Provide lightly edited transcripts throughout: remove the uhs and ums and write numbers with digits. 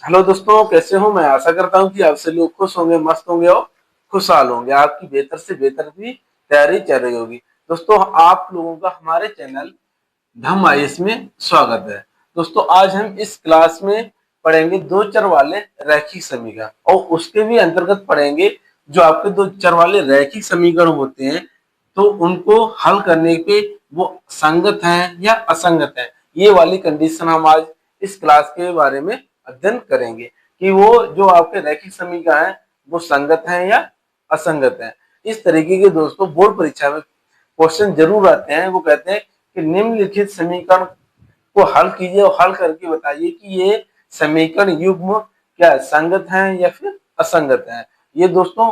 Hello दोस्तों, कैसे हो? मैं आशा करता हूँ कि आप सभी लोग खुश होंगे, मस्त होंगे और खुशहाल होंगे। आपकी बेहतर से बेहतर भी तैयारी चल रही होगी। दोस्तों, आप लोगों का हमारे चैनल धम आईएएस में स्वागत है। दोस्तों, आज हम इस क्लास में पढ़ेंगे दो चर वाले रैखिक समीकरण और उसके भी अंतर्गत पढ़ेंगे जो आपके दो चर वाले रैखिक समीकरण होते हैं, तो उनको हल करने पे वो संगत हैं या असंगत हैं, ये वाली कंडीशन हम आज इस क्लास के बारे में अध्ययन करेंगे कि वो जो आपके रैखिक समीकरण हैं वो संगत हैं या असंगत हैं। इस तरीके के दोस्तों बोर्ड परीक्षा में क्वेश्चन जरूर आते हैं। वो कहते हैं कि निम्नलिखित समीकरण को हल कीजिए और हल करके बताइए कि ये समीकरण युग्म क्या संगत हैं या फिर असंगत हैं। ये दोस्तों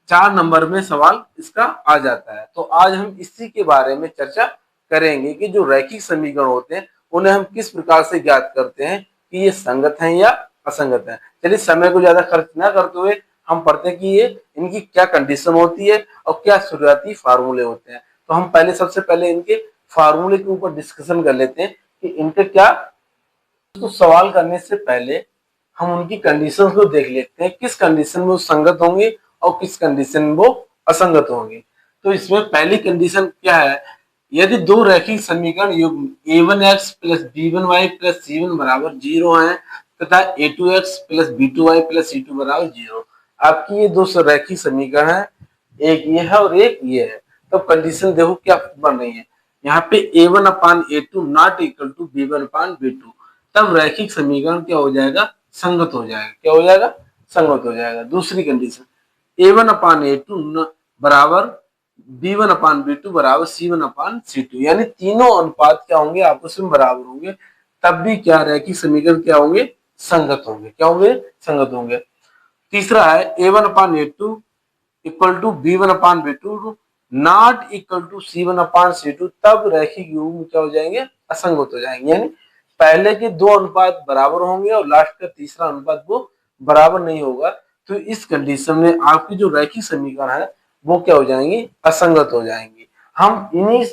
4 नंबर में सवाल इसका आ जाता है। तो आज हम इसी के बारे में चर्चा करेंगे कि जो रैखिक समीकरण होते हैं उन्हें हम किस प्रकार से ज्ञात करते हैं कि ये संगत हैं या असंगत हैं। चलिए समय को ज्यादा खर्च ना करते हुए हम पढ़ते हैं कि ये इनकी क्या कंडीशन होती है और क्या शुरुआती फार्मूले होते हैं। तो हम सबसे पहले इनके फार्मूले के ऊपर डिस्कशन कर लेते हैं कि इनके क्या। तो सवाल करने से पहले हम उनकी कंडीशंस को देख लेते हैं, किस कंडीशन में वो संगत होंगे और किस कंडीशन में वो असंगत होंगे। तो इसमें पहली कंडीशन क्या है, यदि दो रैखिक समीकरण युग्म a1x plus b1y plus c1 बराबर 0 है तथा a2x plus b2y plus c2 बराबर 0, आपकी ये दो रैखिक समीकरण है, एक ये है और एक ये है। तो कंडीशन देखो क्या बन रही है, यहाँ पे a1 upon a2 not equal to b1 upon b2, तब रैखिक समीकरण क्या हो जाएगा, संगत हो जाएगा। क्या हो जाएगा, संगत हो जाएगा। दूसरी कंडीशन a1 अपान a2 बराबर b1 अपान b2 बराबर c1 अपान c2, यानी तीनों अनुपात क्या होंगे, आपस में बराबर होंगे, तब भी क्या रैखिक समीकरण क्या होंगे, संगत होंगे। क्या होंगे, संगत होंगे। तीसरा है a1 upon a2 equal to b1 upon b2 not equal to c1 upon c2, तब रैखिक युग्म क्या हो जाएंगे, असंगत हो जाएंगे। यानी पहले के दो अनुपात बराबर होंगे और लास्ट का तीसरा अनुपात वो बराबर नहीं होगा, तो इस कंडीशन में आपकी जो रैखिक समीकरण है वो क्या हो जाएंगी, असंगत हो जाएंगी। हम इन्हीं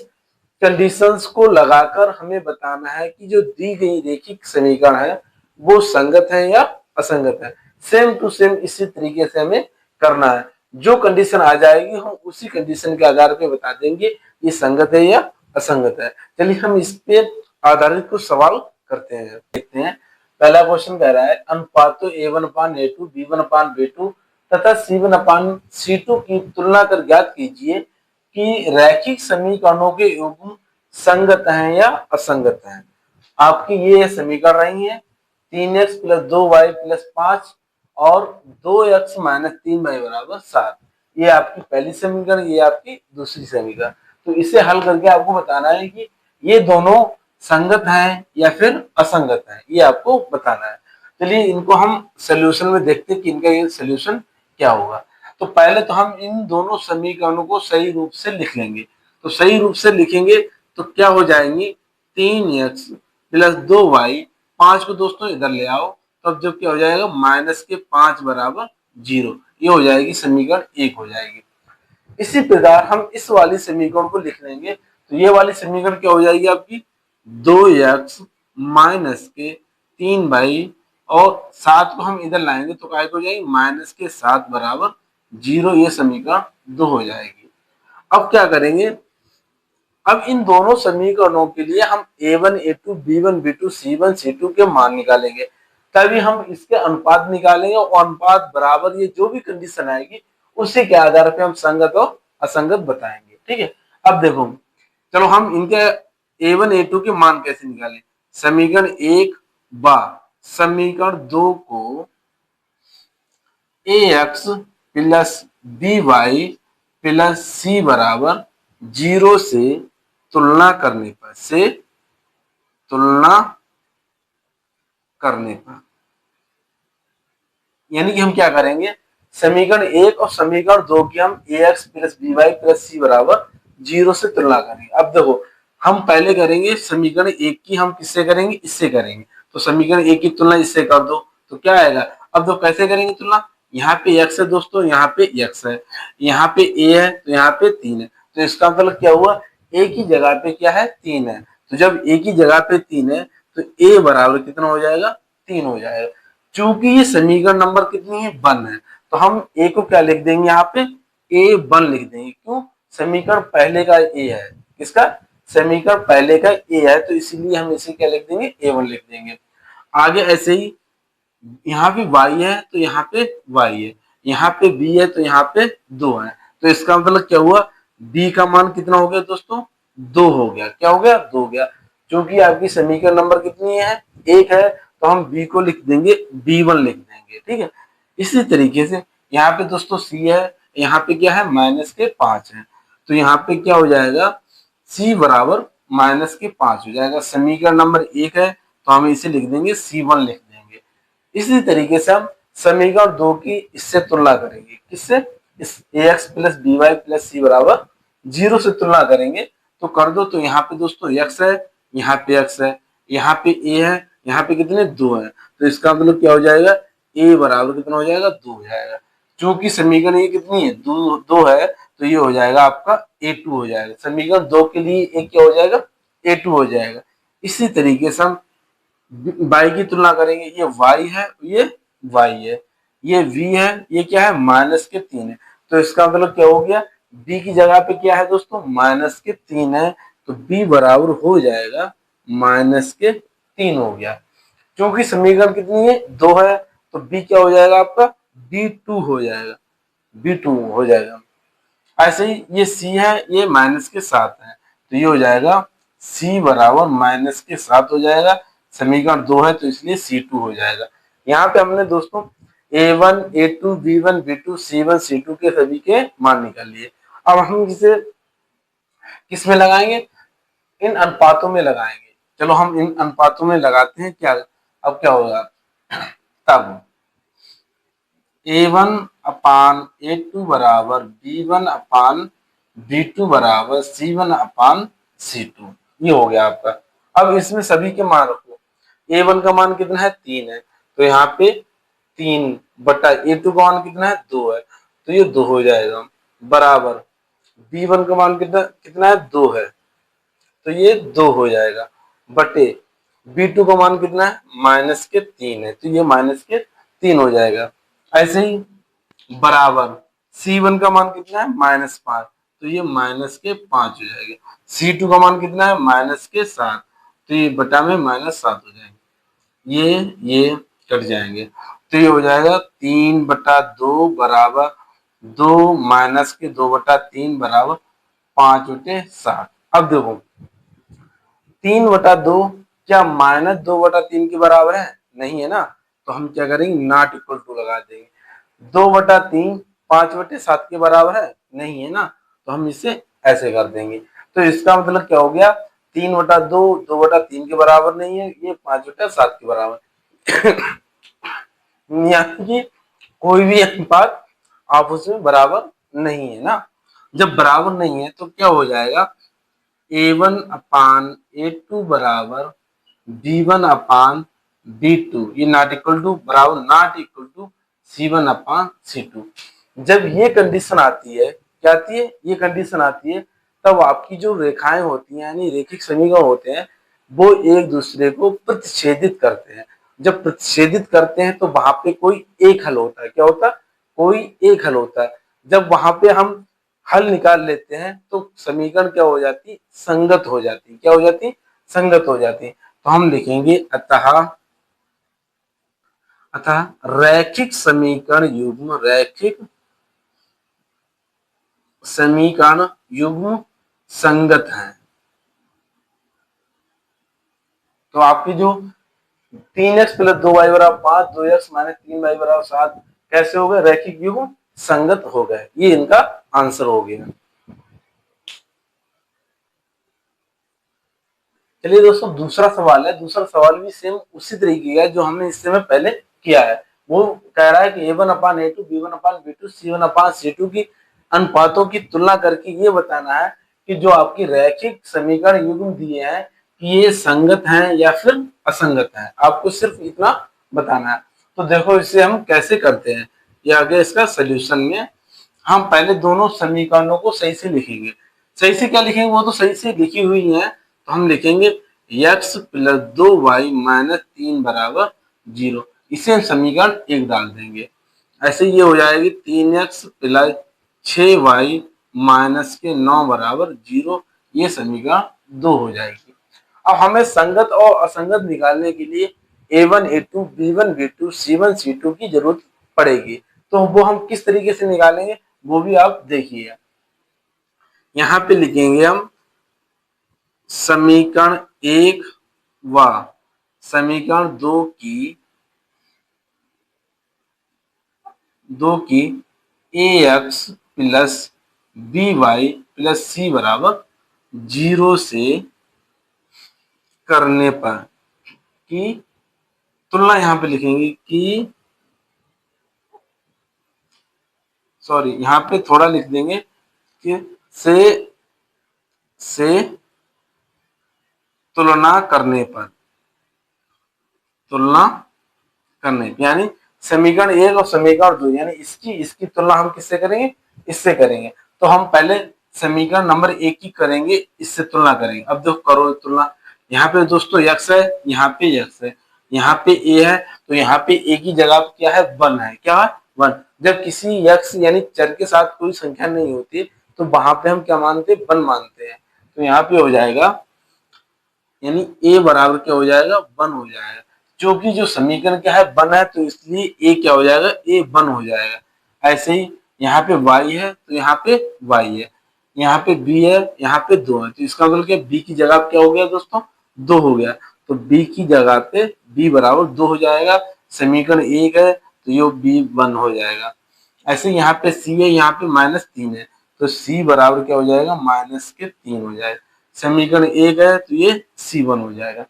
कंडीशंस को लगाकर हमें बताना है कि जो दी गई रैखिक समीकरण है वो संगत है या असंगत है। सेम टू सेम इसी तरीके से हमें करना है। जो कंडीशन आ जाएगी हम उसी कंडीशन के आधार पे बता देंगे ये संगत है या असंगत है। चलिए हम इस पे आधारित कुछ सवाल करते हैं, देखते हैं। पहला क्वेश्चन कह रहा है अनुपातों a1 upon a2 b1 upon b2 तथा c1 अपान c2 की तुलना कर ज्ञात कीजिए कि रैखिक समीकरणों के युग्म संगत हैं या असंगत हैं। आपकी ये समीकरण रही है 3x प्लस 2y प्लस 5 और 2x माइनस 3y बराबर 7। ये आपकी पहली समीकरण, ये आपकी दूसरी समीकरण। तो इसे हल करके आपको बताना है कि ये दोनों संगत हैं या फिर असंगत हैं, ये आपको बताना है। चलिए इनको हम सोल्यूशन में देखते हैं कि इनका ये सोल्यूशन क्या होगा। तो पहले तो हम इन दोनों समीकरणों को सही रूप से लिख लेंगे। तो सही रूप से लिखेंगे तो क्या हो जाएंगी, 3x प्लस 2y, 5 को दोस्तों इधर ले आओ, तब जब क्या हो जाएगा, -5 बराबर 0, ये हो जाएगी समीकरण 1 हो जाएगी। इसी प्रकार हम इस वाली समीकरण को लिख लेंगे, तो ये वाली समीकरण क्या हो जाएगी आपकी, 2x माइनस के 3y और 7 को हम इधर लाएंगे तो क्या हो जाएगी, -7 बराबर 0, ये समीकरण 2 हो जाएगी। अब क्या करेंगे, अब इन दोनों समीकरणों के लिए हम a1 a2 b1 b2 c1 c2 के मान निकालेंगे, तभी हम इसके अनुपात निकालेंगे और अनुपात बराबर ये जो भी कंडीशन आएगी उसी के आधार पे हम संगत और असंगत बताएंगे। ठीक है। अब देखो, चलो हम इनके a1 a2 के मान कैसे निकालें। समीकरण 1 बा समीकरण 2 को ax plus by plus c बराबर 0 से तुलना करने पर यानी कि हम क्या करेंगे, समीकरण 1 और समीकरण 2 की हम ax plus by plus c बराबर 0 से तुलना करेंगे। अब देखो, हम पहले करेंगे समीकरण 1 की, हम किससे करेंगे, इससे करेंगे। तो समीकरण 1 की तुलना इससे कर दो तो क्या आएगा। अब तो कैसे करेंगे तुलना, यहाँ पे x है दोस्तों, यहाँ पे x है, यहाँ पे a है तो यहाँ पे 3 है, तो इसका मतलब क्या हुआ, a की जगह पे क्या है, 3 है। तो जब a की जगह पे 3 है तो a बराबर कितना हो जाएगा, 3 हो जाएगा। चूंकि ये समीकरण नंबर कितनी है 1 है, तो हम ए को क्या लिख देंगे यहाँ पे A1 लिख देंगे। क्यों? समीकरण पहले का ए है। किसका? समीकरण पहले का ए है, तो इसीलिए हम इसे क्या लिख देंगे A1 लिख देंगे। आगे ऐसे ही यहाँ पे y है तो यहाँ पे y है, यहाँ पे b है तो यहाँ पे 2 है, तो इसका मतलब क्या हुआ b का मान कितना हो गया दोस्तों 2 हो गया। क्या हो गया 2 हो गया। क्योंकि आपकी समीकरण नंबर कितनी है 1 है, तो हम b को लिख देंगे b1 लिख देंगे। ठीक है, इसी तरीके से यहाँ पे दोस्तों c है, यहाँ पे क्या है -5 है, तो यहाँ पे क्या हो जाएगा c बराबर -5 हो जाएगा। समीकरण नंबर 1 है तो हम इसे लिख देंगे c1 लिख देंगे। इसी तरीके से हम समीकरण 2 की इससे तुलना करेंगे। किससे? इस ax plus b y plus c बराबर 0 से तुलना करेंगे। तो कर दो, तो यहाँ पे दोस्तों x है, यहाँ पे x है, यहाँ पे a है, यहाँ पे कितने 2 है, तो इसका मतलब क्या हो जाएगा a बराबर कितना हो जाएगा 2 हो जाएगा। क्योंकि समीकरण ये कितनी है 2 है, तो ये हो जाएगा आपका a2 हो जाएगा। समीकरण 2 के लिए एक क्या हो जाएगा a2 हो जाएगा। इसी तरीके से हम y की तुलना करेंगे, ये y है, ये y है, ये v है, ये क्या है -3 है, तो इसका मतलब क्या हो गया b की जगह पे क्या है दोस्तों -3 है, तो b बराबर हो जाएगा -3 हो गया। क्योंकि समीकरण कितनी है 2 है, तो b क्या हो जाएगा आपका b2 हो जाएगा, b2 हो जाएगा। ऐसे ही ये c है, ये -7 है, तो ये हो जाएगा c बराबर -7 हो जाएगा। समीकरण 2 है तो इसलिए C2 हो जाएगा। यहाँ पे हमने दोस्तों A1, A2, B1, B2, C1, C2 के सभी के मान निकाल लिए। अब हम इसे किस में लगाएंगे? इन अनुपातों में लगाएंगे। चलो हम इन अनुपातों में लगाते हैं। क्या अब क्या होगा तब A1 अपान A2 बराबर B1 अपान B2 बराबर C1 अपान C2, ये हो गया आपका। अब इसमें सभी के मान रखो। A1 का मान कितना है 3 है, तो यहाँ पे 3 बटा A2 का मान कितना है 2 है, तो ये 2 हो जाएगा बराबर B1 का मान कितना कितना है 2 है, तो ये 2 हो जाएगा बटे B2 का मान कितना है -3 है, तो ये -3 हो जाएगा। ऐसे ही बराबर C1 का मान कितना है -5, तो ये -5 हो जाएगा। C2 का मान कितना है -7, तो ये बटा में -7 हो जाएंगे। ये कट जाएंगे, तो ये हो जाएगा 3/2 बराबर 2 - 2/3 बराबर 5/7। अब देखो 3/2 क्या -2/3 के बराबर है? नहीं है ना, तो हम क्या करेंगे नॉट इक्वल टू लगा देंगे। 2/3 5/7 के बराबर है? नहीं है ना, तो हम इसे ऐसे कर देंगे। तो इसका मतलब क्या हो गया 3/2 2/3 के बराबर नहीं है, ये 5/7 के बराबर यानी कि कोई भी अनुपात आपस में बराबर नहीं है ना। जब बराबर नहीं है तो क्या हो जाएगा A1 अपान A2 बराबर B1 अपान B2, ये नॉट इक्वल टू बराबर not equal to C1 upon C2। जब ये कंडीशन आती है, क्या आती है ये कंडीशन आती है, तब आपकी जो रेखाएं होती हैं यानी रेखिक समीकरण होते हैं वो एक दूसरे को प्रतिच्छेदित करते हैं। जब प्रतिच्छेदित करते हैं तो वहां पे कोई एक हल होता है। क्या होता है? कोई एक हल होता है। जब वहां पे हम हल निकाल लेते हैं तो समीकरण क्या हो जाती संगत हो जाती। क्या हो जाती? संगत हो जाती। तो हम लिखेंगे अतः रैखिक समीकरण युग्म संगत है। तो आपकी जो 3x प्लस 2y बराबर 5, 2x माइनस 3y बराबर 7 कैसे हो गए? रैखिक युग्म संगत हो गए। ये इनका आंसर हो गया। चलिए दोस्तों दूसरा सवाल है। दूसरा सवाल भी सेम उसी तरीके का है जो हमने इससे में पहले किया है। वो कह रहा है कि A1 upon A2 B1 upon B2 C1 upon C2 की अनुपातों की तुलना करके ये बताना है कि जो आपकी रैखिक समीकरण युग्म दिए हैं कि ये संगत हैं या फिर असंगत हैं। आपको सिर्फ इतना बताना है। तो देखो इसे हम कैसे करते हैं। ये आगे इसका सोल्यूशन में हम पहले दोनों समीकरणों को सही से लिखेंगे। सही से क्या लिखेंगे? वो तो सही से लिखी हुई है। तो हम लिखेंगे x प्लस 2y माइनस 3 बराबर 0। इसे हम समीकरण 1 डाल देंगे। ऐसे ये हो जाएगी 3x प्लस 6y माइनस के 9 बराबर 0। ये समीकरण 2 हो जाएगी। अब हमें संगत और असंगत निकालने के लिए a1 a2 b1 b2 c1 c2 की जरूरत पड़ेगी। तो वो हम किस तरीके से निकालेंगे वो भी आप देखिए। यहाँ पे लिखेंगे हम समीकरण 1 व समीकरण 2 की ax plus by plus c बराबर 0 से करने पर की तुलना यहाँ पे लिखेंगे कि सॉरी यहाँ पे थोड़ा लिख देंगे कि से तुलना करने पर यानी समीकरण 1 और समीकरण 2 यानी इसकी तुलना हम किससे करेंगे, इससे करेंगे। तो हम पहले समीकरण नंबर 1 की करेंगे, इससे तुलना करेंगे। अब देखो करो तुलना। यहाँ पे दोस्तों x है, यहाँ पे x है, यहाँ पे a है, तो यहाँ पे a की जगह क्या है 1 है। क्या है 1। जब किसी x यानी चर के साथ कोई संख्या नहीं होती तो वहां पे हम क्या मानते हैं 1 मानते हैं। तो यहाँ पे हो जाएगा यानी a बराबर क्या हो जाएगा 1 हो जाएगा। क्योंकि जो समीकरण क्या है 1 है तो इसलिए a क्या हो जाएगा a 1 हो जाएगा। ऐसे ही यहाँ पे y है तो यहाँ पे y है, यहाँ पे b है, यहाँ पे 2 है। तो इसका मतलब क्या b की जगह क्या हो गया दोस्तों 2 हो गया। तो b की जगह पे b बराबर 2 हो जाएगा। समीकरण 1 है तो ये b 1 हो जाएगा। ऐसे यहाँ पे c है, यहाँ पे -3 है तो c बराबर क्या हो जाएगा -3 हो जाएगा। समीकरण 1 है तो ये C1 हो जाएगा।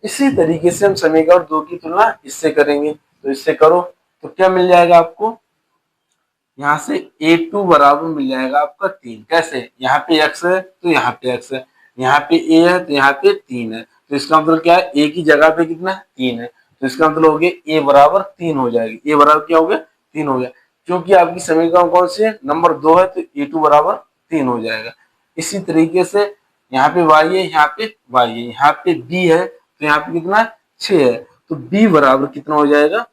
इसी तरीके से हम समीकरण 2 की तुलना इससे करेंगे। तो इससे करो तो क्या मिल जाएगा आपको, यहाँ से a2 बराबर मिल जाएगा आपका 3। कैसे, यहाँ पे x है तो यहाँ पे x है, यहाँ पे a है तो यहाँ पे 3 है। तो इसका मतलब क्या है a की जगह पे कितना है 3 है। तो इसका मतलब हो गया a बराबर 3 हो जाएगी। a बराबर क्या हो गया 3 हो गया। क्योंकि आपकी समीकरण कौन सी है नंबर 2 है तो a2 बराबर 3 हो जाएगा। इसी तरीके से यहाँ पे y है, यहाँ पे y है, यहाँ पे b है तो यहाँ पे कितना 6 है। तो b बराबर कितना हो जाएगा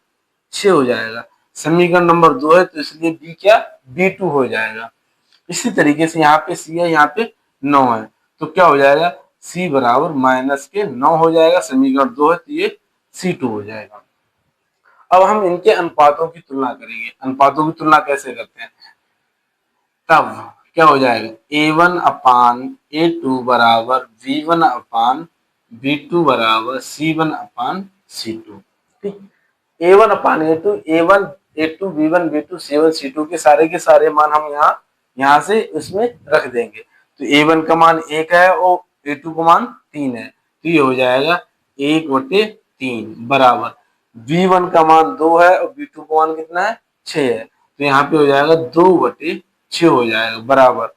6 हो जाएगा। समीकरण नंबर 2 है तो इसलिए b क्या b2 हो जाएगा। इसी तरीके से यहाँ पे c है, यहाँ पे 9 है तो क्या हो जाएगा c बराबर -9 हो जाएगा। समीकरण 2 है तो ये C2 हो जाएगा। अब हम इनके अनुपातों की तुलना करेंगे। अनुपातों की तुलना कैसे करते हैं, तब क्या हो जाएगा a1 अपान a2 बराबर v1 अपान v2 बराबर c1 अपान c2। ठीक, a1 upon a2, a1 a2 v1 v2 c1 c2 के सारे मान हम यहाँ से इसमें रख देंगे। तो a1 का मान 1 है और a2 का मान 3 है तो ये हो जाएगा 1/3 बराबर v1 का मान 2 है और v2 का मान कितना है 6 है। तो यहाँ पे हो जाएगा 2/6 हो जाएगा बराबर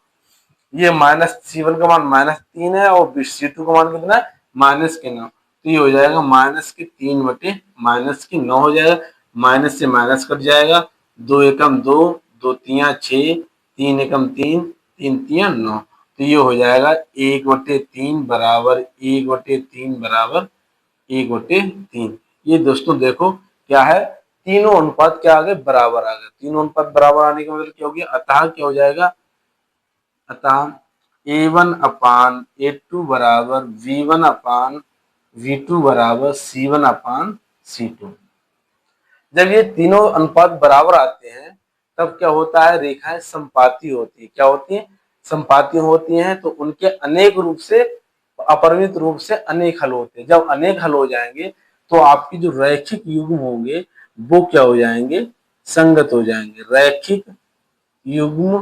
ये -c1 का मान -3 है और c2 का मान कितना है -9। तो ये हो जाएगा -3/-9 हो जाएगा। माइनस से माइनस कट जाएगा, 2 एकम 2, 2 तिया 6, 3 एकम 3, 3 तिया 9। तो ये हो जाएगा 1/3 बराबर 1/3 बराबर 1/3। ये दोस्तों देखो क्या है तीनों अनुपात क्या आ गए बराबर आ गए। तीनों अनुपात बराबर आने का मतलब क्या हो गया, अतः क्या हो जाएगा, अतः a1 अपान a2 बराबर v1 अपान v2 बराबर c1 अपान c2। जब ये तीनों अनुपात बराबर आते हैं तब क्या होता है, रेखाएं संपाती होती है। क्या होती है, संपाती होती हैं। तो उनके अनेक रूप से अपरिमित रूप से अनेक हल होते हैं। जब अनेक हल हो जाएंगे तो आपकी जो रैखिक युग्म होंगे वो क्या हो जाएंगे, संगत हो जाएंगे। रैखिक युग्म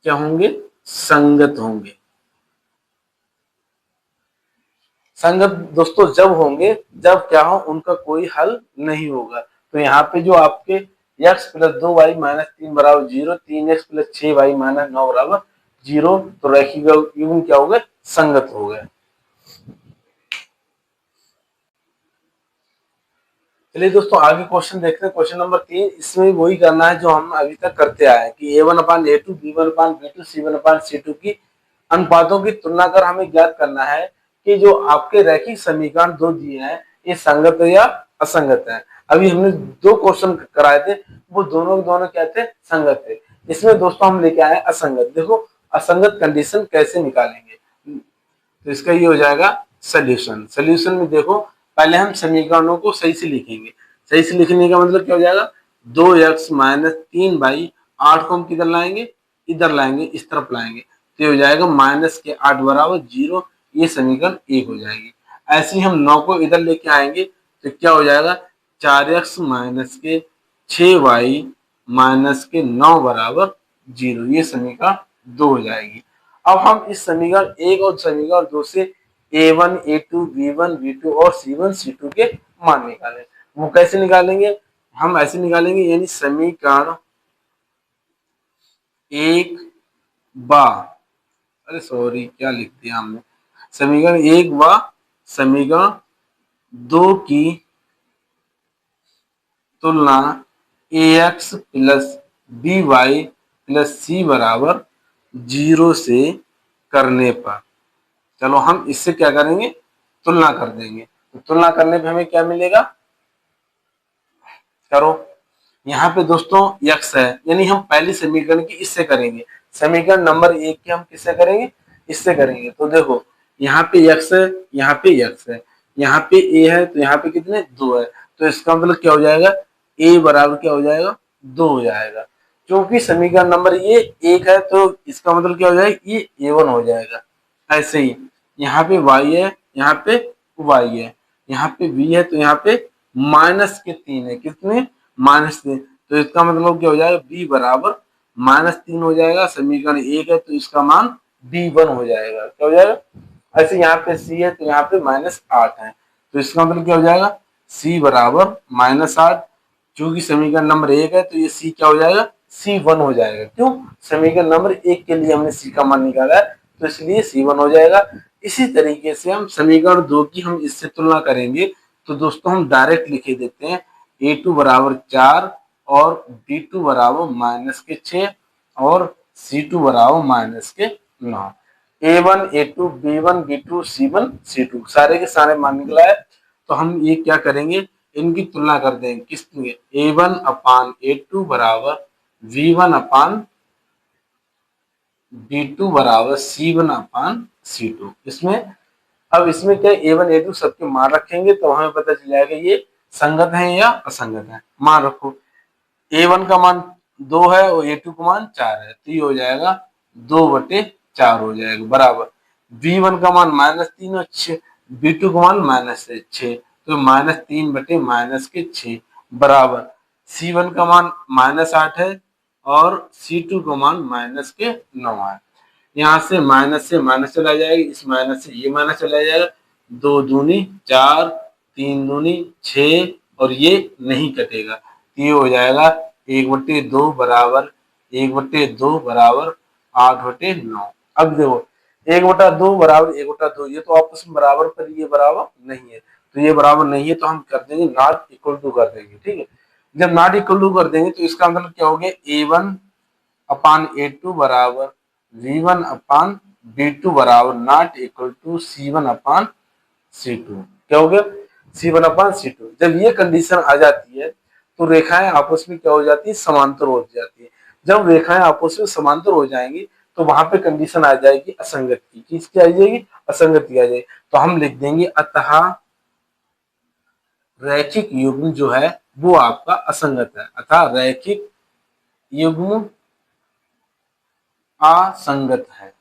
क्या होंगे, संगत होंगे। संगत दोस्तों जब होंगे जब क्या हो, उनका कोई हल नहीं होगा। तो यहाँ पे जो आपके x प्लस 2y माइनस 3 बराबर 0, 3x प्लस 6y माइनस 9 बराबर 0, तो रैखिक युग्म क्या हो गए, संगत हो गए। चलिए दोस्तों आगे क्वेश्चन देखते हैं। क्वेश्चन नंबर 3, इसमें वही करना है जो हम अभी तक करते आए कि a1 upon a2 b1 upon b2 c1 upon c2 की अनुपातों की तुलना कर हमें ज्ञात करना है कि जो आपके रैखिक समीकरण दो दिए हैं ये संगत है या असंगत है। अभी हमने दो क्वेश्चन कराए थे, वो दोनों के दोनों क्या थे, संगत थे। इसमें दोस्तों हम लेके आए असंगत। देखो असंगत कंडीशन कैसे निकालेंगे, तो इसका ये हो जाएगा सोल्यूशन। सोल्यूशन में देखो पहले हम समीकरणों को सही से लिखेंगे। सही से लिखने का मतलब क्या हो जाएगा, 2x माइनस 3/8 को हम किधर लाएंगे, इधर लाएंगे, इस तरफ लाएंगे, तो ये हो जाएगा माइनस के 8 बराबर 0। ये समीकरण 1 हो जाएगी। ऐसे ही हम 9 को इधर लेके आएंगे तो क्या हो जाएगा, 4x माइनस के 6y माइनस के 9 बराबर 0। ये समीकरण 2 हो जाएगी। अब हम इस समीकरण 1 और समीकरण 2 से a1, a2, b1, b2 और c1, c2 के मान निकालें। वो कैसे निकालेंगे, हम ऐसे निकालेंगे, यानी समीकरण 1 बा, अरे सॉरी क्या लिख दिया हमने, समीकरण 1 व समीकरण 2 की तुलना ax plus by plus c बराबर 0 से करने पर, चलो हम इससे क्या करेंगे, तुलना कर देंगे। तो तुलना करने पे हमें क्या मिलेगा, करो। यहाँ पे दोस्तों x है, यानी हम पहली समीकरण की इससे करेंगे। समीकरण नंबर 1 की हम किससे करेंगे, इससे करेंगे। तो देखो यहाँ पे x है, यहाँ पे x है, यहाँ पे a है, तो यहाँ पे कितने 2 है। तो इसका मतलब क्या हो जाएगा, a बराबर क्या हो जाएगा, 2 हो जाएगा। क्योंकि समीकरण नंबर ये 1 है तो इसका मतलब क्या हो जाएगा, ये a1 हो जाएगा। ऐसे ही यहाँ पे y है, यहाँ पे y है, यहाँ पे b है, तो यहाँ पे माइनस के 3 है, कितने, -3। तो इसका मतलब क्या हो जाएगा, b बराबर -3 हो जाएगा। समीकरण 1 है तो इसका मान b1 हो जाएगा। क्या हो जाएगा, ऐसे यहाँ पे c है तो यहाँ पे -8 है, तो इसका मतलब क्या हो जाएगा, c बराबर -8। चूंकि समीकरण नंबर 1 है तो ये c क्या हो जाएगा, c1 हो जाएगा। क्यों, समीकरण नंबर 1 के लिए हमने c का मान निकाला है तो इसलिए c1 हो जाएगा। इसी तरीके से हम समीकरण 2 की हम इससे तुलना करेंगे। तो दोस्तों हम डायरेक्ट लिखे देते हैं, a2 बराबर 4 और b2 बराबर -6 और c2 बराबर -9। a1, a2, b1, b2, c1, c2 सारे के सारे मान निकला है। तो हम ये क्या करेंगे, इनकी तुलना कर देंगे। किस a1 अपान a2 बराबर v1 अपान b2 बराबर c1 अपान c2। इसमें अब इसमें क्या a1 a2 सबके मान रखेंगे तो हमें पता चल जाएगा ये संगत है या असंगत है। मान रखो a1 का मान 2 है और a2 का मान 4 है, तो ये हो जाएगा 2/4 हो जाएगा, बराबर b1 का मान -3 और b2 का मान -6, तो -3/-6 बराबर c1 का मान -8 है और c2 का मान -9 है। यहाँ से माइनस चला जाएगा, इस माइनस से ये माइनस चला जाएगा, 2 दूनी 4, 3 दूनी 6 और ये नहीं कटेगा, ये हो जाएगा 1/2 बराबर 1/2 बराबर 8/9। अब देखो 1/2 बराबर 1/2, ये तो आपस में बराबर, पर ये बराबर नहीं है, तो ये बराबर नहीं है तो हम कर देंगे नॉट इक्वल टू कर देंगे। ठीक है, जब नॉट इक्वल टू कर देंगे तो इसका मतलब क्या हो गया, a1 अपान a2 बराबर v1 अपान b2 बराबर not equal to c1 upon c2। क्या हो गया, c1 अपान c2। जब ये कंडीशन आ जाती है तो रेखाएं आपस में क्या हो जाती है, समांतर हो जाती है। जब रेखाएं आपस में समांतर हो जाएंगी तो वहां पे कंडीशन आ जाएगी असंगत की। किसकी आ जाएगी, असंगति आ जाएगी। तो हम लिख देंगे अतः रैखिक युग्म जो है वो आपका असंगत है, अतः रैखिक युग्म असंगत है।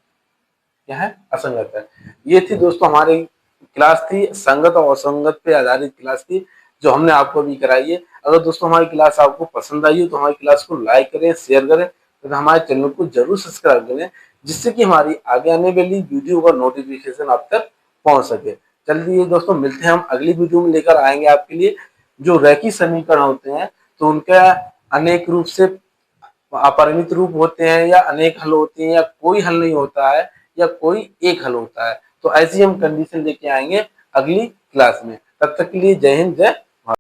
क्या है, असंगत है। ये थी दोस्तों हमारी क्लास थी, संगत और असंगत पे आधारित क्लास थी जो हमने आपको अभी कराई है। अगर दोस्तों हमारी क्लास आपको पसंद आई हो तो हमारी क्लास को लाइक करें, शेयर करें तथा हमारे चैनल को जरूर सब्सक्राइब करें, जिससे कि हमारी आगे आने वाली वीडियो का नोटिफिकेशन आप तक पहुंच सके। चलिए दोस्तों मिलते हैं हम अगली वीडियो में, लेकर आएंगे आपके लिए जो रैखिक समीकरण होते हैं तो उनका अनेक रूप से अपरिमित रूप होते हैं या अनेक हल होते हैं या कोई हल नहीं होता है या कोई एक हल होता है। तो ऐसी हम कंडीशन लेके आएंगे अगली क्लास में। तब तक के लिए जय हिंद, जय